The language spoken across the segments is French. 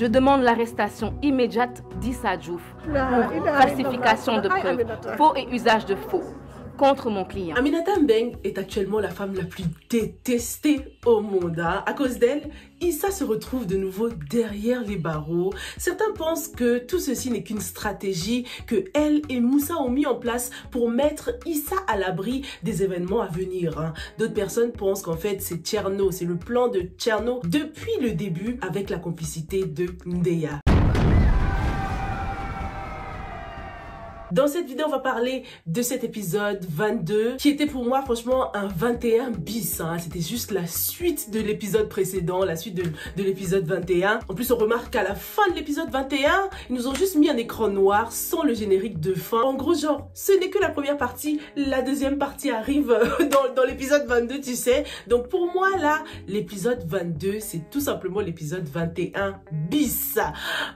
Je demande l'arrestation immédiate d'Issa Diouf pour falsification de preuves, faux et usage de faux contre mon client. Aminata Mbengue est actuellement la femme la plus détestée au monde. À cause d'elle, Issa se retrouve de nouveau derrière les barreaux. Certains pensent que tout ceci n'est qu'une stratégie que elle et Moussa ont mis en place pour mettre Issa à l'abri des événements à venir. D'autres personnes pensent qu'en fait c'est Tcherno, c'est le plan de Tcherno depuis le début avec la complicité de Ndeya. Dans cette vidéo, on va parler de cet épisode 22 qui était pour moi franchement un 21 bis. C'était juste la suite de l'épisode précédent, la suite de l'épisode 21. En plus, on remarque qu'à la fin de l'épisode 21, ils nous ont juste mis un écran noir sans le générique de fin. En gros, genre, ce n'est que la première partie. La deuxième partie arrive dans l'épisode 22, tu sais. Donc pour moi, là, l'épisode 22, c'est tout simplement l'épisode 21 bis.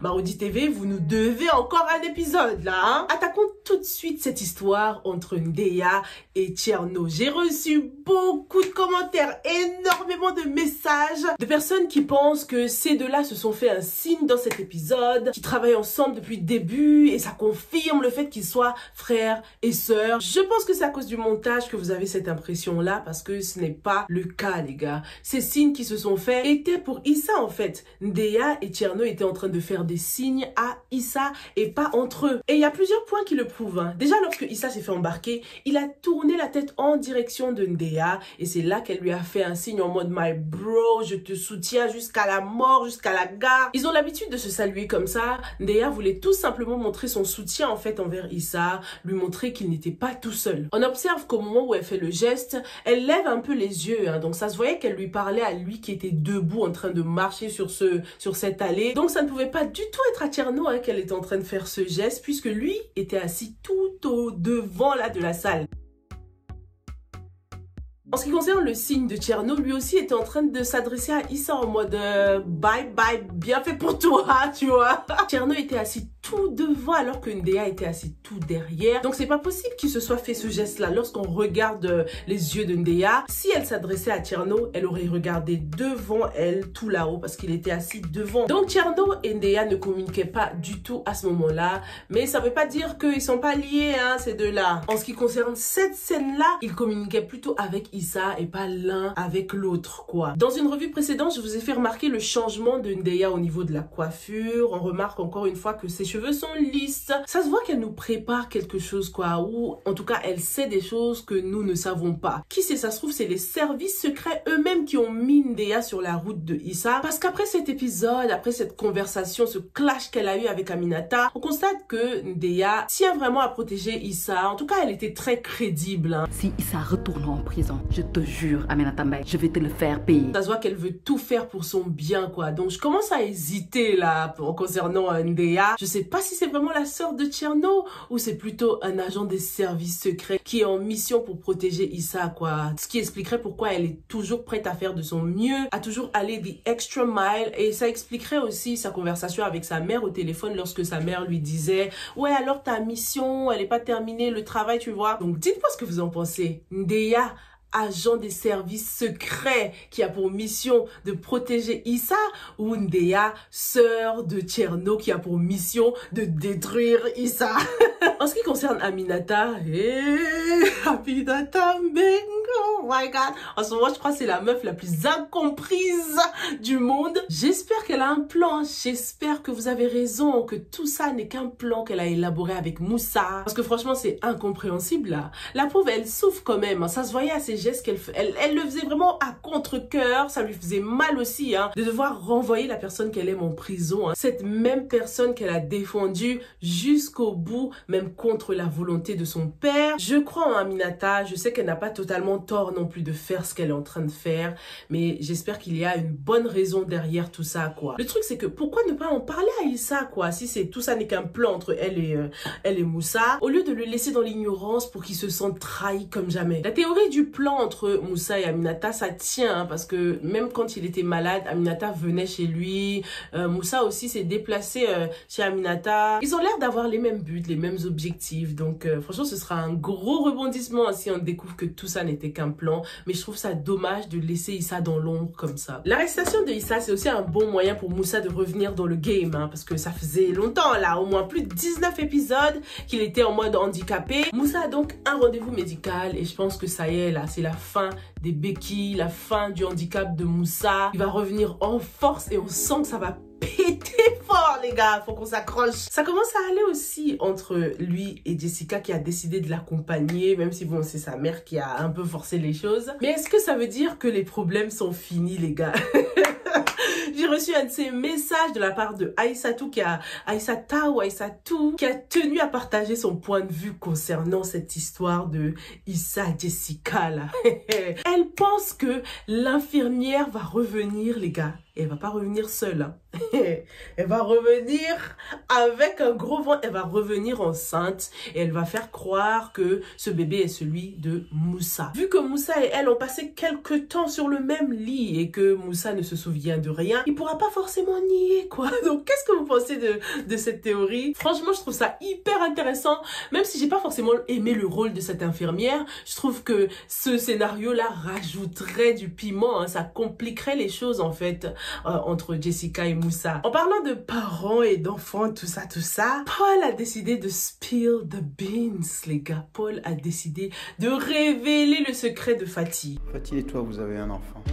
Marodi TV, vous nous devez encore un épisode, là. Attaquons tout de suite cette histoire entre Ndeya et Tcherno. J'ai reçu beaucoup de commentaires, énormément de messages de personnes qui pensent que ces deux-là se sont fait un signe dans cet épisode, qui travaillent ensemble depuis le début et ça confirme le fait qu'ils soient frères et sœurs. Je pense que c'est à cause du montage que vous avez cette impression-là parce que ce n'est pas le cas, les gars. Ces signes qui se sont faits étaient pour Issa en fait. Ndeya et Tcherno étaient en train de faire des signes à Issa et pas entre eux. Et il y a plusieurs points qui le prouve. Déjà, lorsque Issa s'est fait embarquer, il a tourné la tête en direction de Ndeya et c'est là qu'elle lui a fait un signe en mode my bro, je te soutiens jusqu'à la mort, jusqu'à la gare. Ils ont l'habitude de se saluer comme ça. Ndeya voulait tout simplement montrer son soutien en fait envers Issa, lui montrer qu'il n'était pas tout seul. On observe qu'au moment où elle fait le geste, elle lève un peu les yeux, donc ça se voyait qu'elle lui parlait à lui qui était debout en train de marcher sur cette allée. Donc ça ne pouvait pas du tout être à Tcherno qu'elle était en train de faire ce geste puisque lui était assis tout au devant là de la salle. En ce qui concerne le signe de Tcherno, lui aussi était en train de s'adresser à Issa en mode bye bye, bien fait pour toi, tu vois. Tcherno était assis tout devant alors que Ndeya était assis tout derrière. Donc c'est pas possible qu'il se soit fait ce geste-là. Lorsqu'on regarde les yeux de Ndeya, si elle s'adressait à Tcherno, elle aurait regardé devant elle, tout là-haut, parce qu'il était assis devant. Donc Tcherno et Ndeya ne communiquaient pas du tout à ce moment-là. Mais ça veut pas dire qu'ils sont pas liés, ces deux-là. En ce qui concerne cette scène-là, ils communiquaient plutôt avec Issa et pas l'un avec l'autre, quoi. Dans une revue précédente, je vous ai fait remarquer le changement de Ndeya au niveau de la coiffure. On remarque encore une fois que ses cheveux sont lisses. Ça se voit qu'elle nous prépare quelque chose, quoi. Ou en tout cas, elle sait des choses que nous ne savons pas. Qui sait, ça se trouve, c'est les services secrets eux-mêmes qui ont mis Ndeya sur la route de Issa. Parce qu'après cet épisode, après cette conversation, ce clash qu'elle a eu avec Aminata, on constate que Ndeya tient vraiment à protéger Issa. En tout cas, elle était très crédible. Si Issa retourne en prison, je te jure, Aminata Mbengue, je vais te le faire payer. Ça se voit qu'elle veut tout faire pour son bien, quoi. Donc, je commence à hésiter, là, concernant Ndeya. Je sais pas si c'est vraiment la sœur de Tcherno ou c'est plutôt un agent des services secrets qui est en mission pour protéger Issa, quoi. Ce qui expliquerait pourquoi elle est toujours prête à faire de son mieux, à toujours aller the extra mile. Et ça expliquerait aussi sa conversation avec sa mère au téléphone lorsque sa mère lui disait « Ouais, alors ta mission, elle est pas terminée, le travail, tu vois. » Donc, dites-moi ce que vous en pensez. Ndeya, agent des services secrets qui a pour mission de protéger Issa, ou Ndeya, sœur de Tcherno qui a pour mission de détruire Issa. En ce qui concerne Aminata, Aminata Mbengue, oh my god, en ce moment je crois que c'est la meuf la plus incomprise du monde. J'espère qu'elle a un plan, j'espère que vous avez raison, que tout ça n'est qu'un plan qu'elle a élaboré avec Moussa, parce que franchement c'est incompréhensible là. La pauvre elle souffre quand même, ça se voyait à ses gestes qu'elle elle le faisait vraiment à contre-cœur, ça lui faisait mal aussi de devoir renvoyer la personne qu'elle aime en prison, cette même personne qu'elle a défendue jusqu'au bout, même contre la volonté de son père. Je crois en Aminata, je sais qu'elle n'a pas totalement tort non plus de faire ce qu'elle est en train de faire, mais j'espère qu'il y a une bonne raison derrière tout ça, quoi. Le truc c'est que pourquoi ne pas en parler à Issa, quoi, si c'est tout ça n'est qu'un plan entre elle et Moussa, au lieu de le laisser dans l'ignorance pour qu'il se sente trahi comme jamais. La théorie du plan entre Moussa et Aminata, ça tient, parce que même quand il était malade, Aminata venait chez lui, Moussa aussi s'est déplacé chez Aminata. Ils ont l'air d'avoir les mêmes buts, les mêmes objectifs. objectif. Donc franchement, ce sera un gros rebondissement si on découvre que tout ça n'était qu'un plan. Mais je trouve ça dommage de laisser Issa dans l'ombre comme ça. L'arrestation de Issa, c'est aussi un bon moyen pour Moussa de revenir dans le game, hein, parce que ça faisait longtemps, là, au moins plus de 19 épisodes qu'il était en mode handicapé. Moussa a donc un rendez-vous médical et je pense que ça y est, là, c'est la fin des béquilles, la fin du handicap de Moussa. Il va revenir en force et on sent que ça va péter fort, les gars, faut qu'on s'accroche. Ça commence à aller aussi entre lui et Jessica qui a décidé de l'accompagner, même si bon, c'est sa mère qui a un peu forcé les choses. Mais est-ce que ça veut dire que les problèmes sont finis, les gars? J'ai reçu un de ces messages de la part de Aïssatou qui a tenu à partager son point de vue concernant cette histoire de Issa Jessica là. Elle pense que l'infirmière va revenir, les gars. Et elle va pas revenir seule. Hein. Elle va revenir avec un gros ventre. Elle va revenir enceinte et elle va faire croire que ce bébé est celui de Moussa. Vu que Moussa et elle ont passé quelques temps sur le même lit et que Moussa ne se souvient de rien, il pourra pas forcément nier, quoi. Donc, qu'est-ce que vous pensez de cette théorie? Franchement, je trouve ça hyper intéressant. Même si j'ai pas forcément aimé le rôle de cette infirmière, je trouve que ce scénario-là rajouterait du piment. Hein. Ça compliquerait les choses, en fait, entre Jessica et Moussa. En parlant de parents et d'enfants, tout ça, Paul a décidé de spill the beans, les gars. Paul a décidé de révéler le secret de Fatih. Fatih et toi, vous avez un enfant.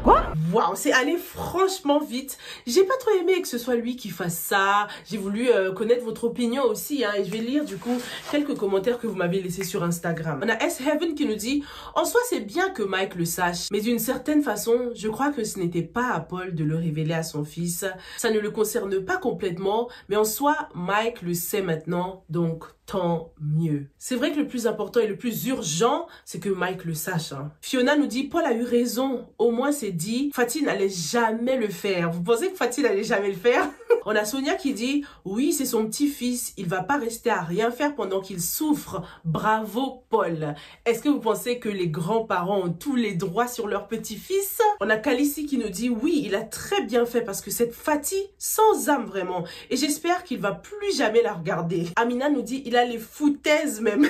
Quoi? Waouh, c'est allé franchement vite. J'ai pas trop aimé que ce soit lui qui fasse ça. J'ai voulu connaître votre opinion aussi, hein, et je vais lire du coup quelques commentaires que vous m'avez laissés sur Instagram. On a S Heaven qui nous dit: en soi, c'est bien que Mike le sache, mais d'une certaine façon, je crois que ce n'était pas à Paul de le révéler à son fils. Ça ne le concerne pas complètement, mais en soi, Mike le sait maintenant, donc tant mieux. C'est vrai que le plus important et le plus urgent, c'est que Mike le sache. Hein. Fiona nous dit: Paul a eu raison. Au moins, c'est dit, Fatih n'allait jamais le faire. Vous pensez que Fatih n'allait jamais le faire? On a Sonia qui dit: oui, c'est son petit-fils. Il va pas rester à rien faire pendant qu'il souffre. Bravo, Paul. Est-ce que vous pensez que les grands-parents ont tous les droits sur leur petit-fils? On a Calici qui nous dit: oui, il a très bien fait parce que cette Fatih, sans âme vraiment. Et j'espère qu'il va plus jamais la regarder. Amina nous dit: il a les foutaises même.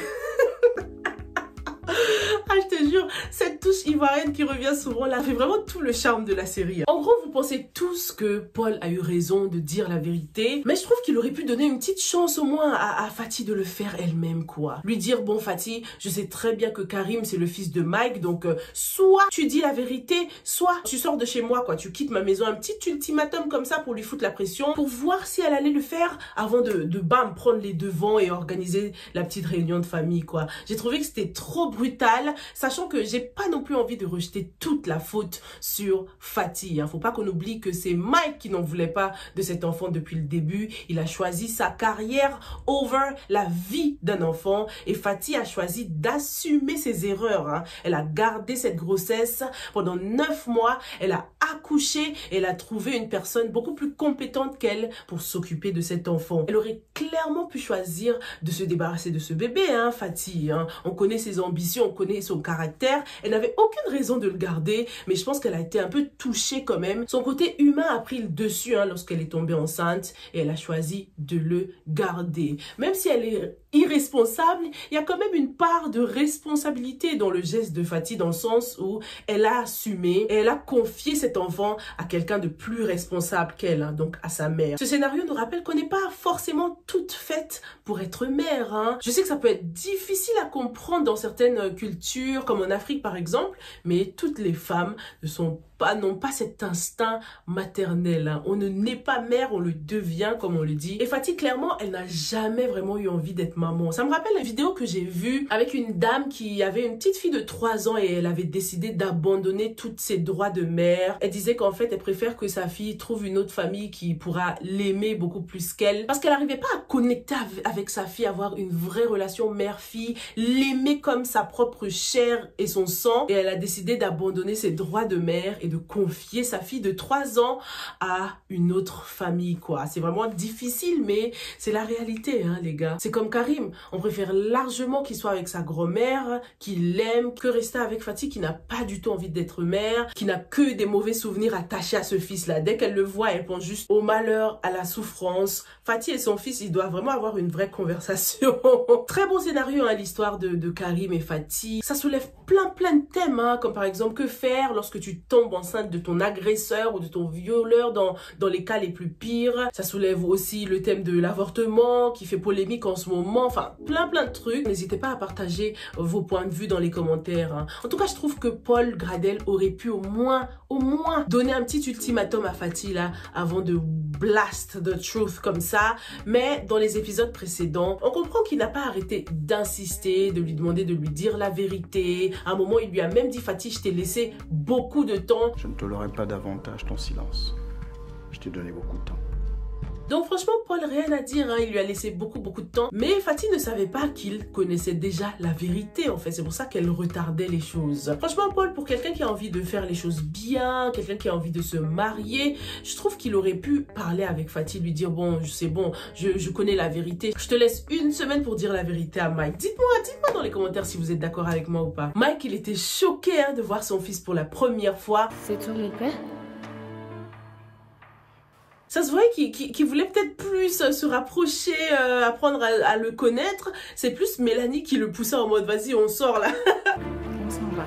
Ah, je te jure, cette touche ivoirienne qui revient souvent là fait vraiment tout le charme de la série. En gros, vous pensez tous que Paul a eu raison de dire la vérité, mais je trouve qu'il aurait pu donner une petite chance au moins à Fatih de le faire elle-même, quoi. Lui dire: bon Fatih, je sais très bien que Karim c'est le fils de Mike, donc soit tu dis la vérité, soit tu sors de chez moi, quoi. Tu quittes ma maison, un petit ultimatum comme ça pour lui foutre la pression, pour voir si elle allait le faire avant de bam, prendre les devants et organiser la petite réunion de famille, quoi. J'ai trouvé que c'était trop brutal, sachant que j'ai pas non plus envie de rejeter toute la faute sur Fatih. Hein. Faut pas qu'on oublie que c'est Mike qui n'en voulait pas de cet enfant depuis le début. Il a choisi sa carrière over la vie d'un enfant et Fatih a choisi d'assumer ses erreurs. Hein. Elle a gardé cette grossesse pendant 9 mois, elle a accouché et elle a trouvé une personne beaucoup plus compétente qu'elle pour s'occuper de cet enfant. Elle aurait clairement pu choisir de se débarrasser de ce bébé, hein, Fatih. Hein. On connaît ses ambitions, on connaît son caractère. Elle n'avait aucune raison de le garder, mais je pense qu'elle a été un peu touchée quand même. Son côté humain a pris le dessus, hein, lorsqu'elle est tombée enceinte et elle a choisi de le garder. Même si elle est irresponsable, il y a quand même une part de responsabilité dans le geste de Fatih, dans le sens où elle a assumé et elle a confié cet enfant à quelqu'un de plus responsable qu'elle, hein, donc à sa mère. Ce scénario nous rappelle qu'on n'est pas forcément toute faite pour être mère. Hein. Je sais que ça peut être difficile à comprendre dans certaines cultures, comme en Afrique par exemple, mais toutes les femmes n'ont pas cet instinct maternel. Hein. On ne naît pas mère, on le devient, comme on le dit. Et Fatih, clairement, elle n'a jamais vraiment eu envie d'être maman. Ça me rappelle une vidéo que j'ai vue avec une dame qui avait une petite fille de 3 ans et elle avait décidé d'abandonner tous ses droits de mère. Elle disait qu'en fait, elle préfère que sa fille trouve une autre famille qui pourra l'aimer beaucoup plus qu'elle. Parce qu'elle n'arrivait pas à connecter avec sa fille, avoir une vraie relation mère-fille, l'aimer comme sa propre chair et son sang. Et elle a décidé d'abandonner ses droits de mère et et de confier sa fille de 3 ans à une autre famille, quoi. C'est vraiment difficile, mais c'est la réalité, hein, les gars. C'est comme Karim. On préfère largement qu'il soit avec sa grand-mère, qu'il l'aime, que rester avec Fatih, qui n'a pas du tout envie d'être mère, qui n'a que des mauvais souvenirs attachés à ce fils-là. Dès qu'elle le voit, elle pense juste au malheur, à la souffrance. Fatih et son fils, ils doivent vraiment avoir une vraie conversation. Très bon scénario, hein, l'histoire de Karim et Fatih. Ça soulève plein de thèmes, hein, comme par exemple, que faire lorsque tu tombes enceinte de ton agresseur ou de ton violeur dans les cas les plus pires. Ça soulève aussi le thème de l'avortement qui fait polémique en ce moment. Enfin, plein de trucs. N'hésitez pas à partager vos points de vue dans les commentaires, hein. En tout cas, je trouve que Paul Gradel aurait pu au moins donner un petit ultimatum à Fatih là avant de blast the truth comme ça. Mais dans les épisodes précédents, on comprend qu'il n'a pas arrêté d'insister, de lui demander de lui dire la vérité. À un moment, il lui a même dit: Fatih, je t'ai laissé beaucoup de temps. Je ne tolérerai pas davantage ton silence. Je t'ai donné beaucoup de temps. Donc franchement, Paul, rien à dire, hein. Il lui a laissé beaucoup de temps. Mais Fatih ne savait pas qu'il connaissait déjà la vérité, en fait. C'est pour ça qu'elle retardait les choses. Franchement, Paul, pour quelqu'un qui a envie de faire les choses bien, quelqu'un qui a envie de se marier, je trouve qu'il aurait pu parler avec Fatih, lui dire: bon, c'est bon, je connais la vérité. Je te laisse 1 semaine pour dire la vérité à Mike. Dites-moi dans les commentaires si vous êtes d'accord avec moi ou pas. Mike, il était choqué, hein, de voir son fils pour la première fois. C'est toi mon père? Ça se voyait qu'il voulait peut-être plus se rapprocher, apprendre à le connaître. C'est plus Mélanie qui le poussait en mode: vas-y, on sort là. On s'en va.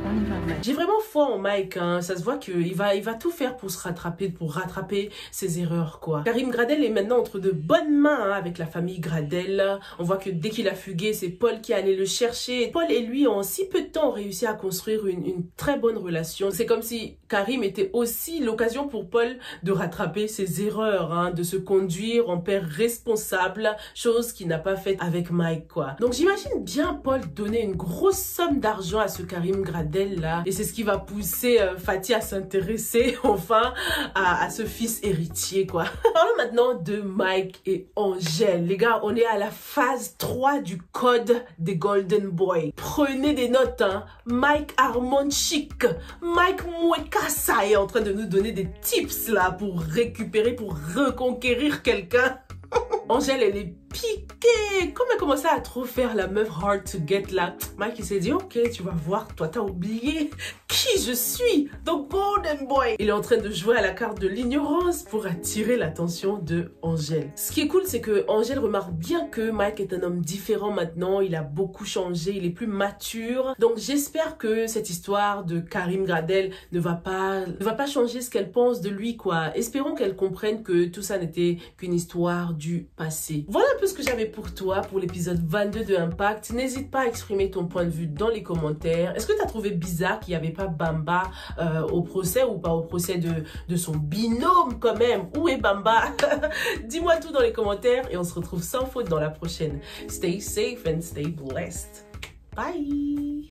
On y va, Mike. J'ai vraiment foi en Mike, hein. Ça se voit qu'il va tout faire pour se rattraper, pour rattraper ses erreurs, quoi. Karim Gradel est maintenant entre de bonnes mains, hein, avec la famille Gradel. On voit que dès qu'il a fugué, c'est Paul qui allait le chercher. Paul et lui, en si peu de temps, ont réussi à construire une très bonne relation. C'est comme si Karim était aussi l'occasion pour Paul de rattraper ses erreurs, hein, de se conduire en père responsable, chose qu'il n'a pas faite avec Mike, quoi. Donc j'imagine bien Paul donner une grosse somme d'argent à ce Karim Gradel là, et c'est ce qui va pousser Fatih à s'intéresser enfin à ce fils héritier, quoi. Parlons maintenant de Mike et Angèle. Les gars, on est à la phase 3 du code des Golden Boy. Prenez des notes, hein. Mike Armand Chic, Mike Mwekasa est en train de nous donner des tips là pour récupérer, pour reconquérir quelqu'un. Angèle, elle est piquée. Comme elle commençait à trop faire la meuf hard to get là, Mike il s'est dit: ok, tu vas voir, toi t'as oublié qui je suis, the Golden Boy. Il est en train de jouer à la carte de l'ignorance pour attirer l'attention de Angèle. Ce qui est cool, c'est que Angèle remarque bien que Mike est un homme différent maintenant. Il a beaucoup changé, il est plus mature. Donc j'espère que cette histoire de Karim Gradel ne va pas changer ce qu'elle pense de lui, quoi. Espérons qu'elle comprenne que tout ça n'était qu'une histoire du passé. Voilà un peu ce que j'avais pour toi pour l'épisode 22 de Impact. N'hésite pas à exprimer ton point de vue dans les commentaires. Est-ce que tu as trouvé bizarre qu'il n'y avait pas Bamba au procès, ou pas au procès de son binôme quand même? Où est Bamba? Dis-moi tout dans les commentaires et on se retrouve sans faute dans la prochaine. Stay safe and stay blessed. Bye!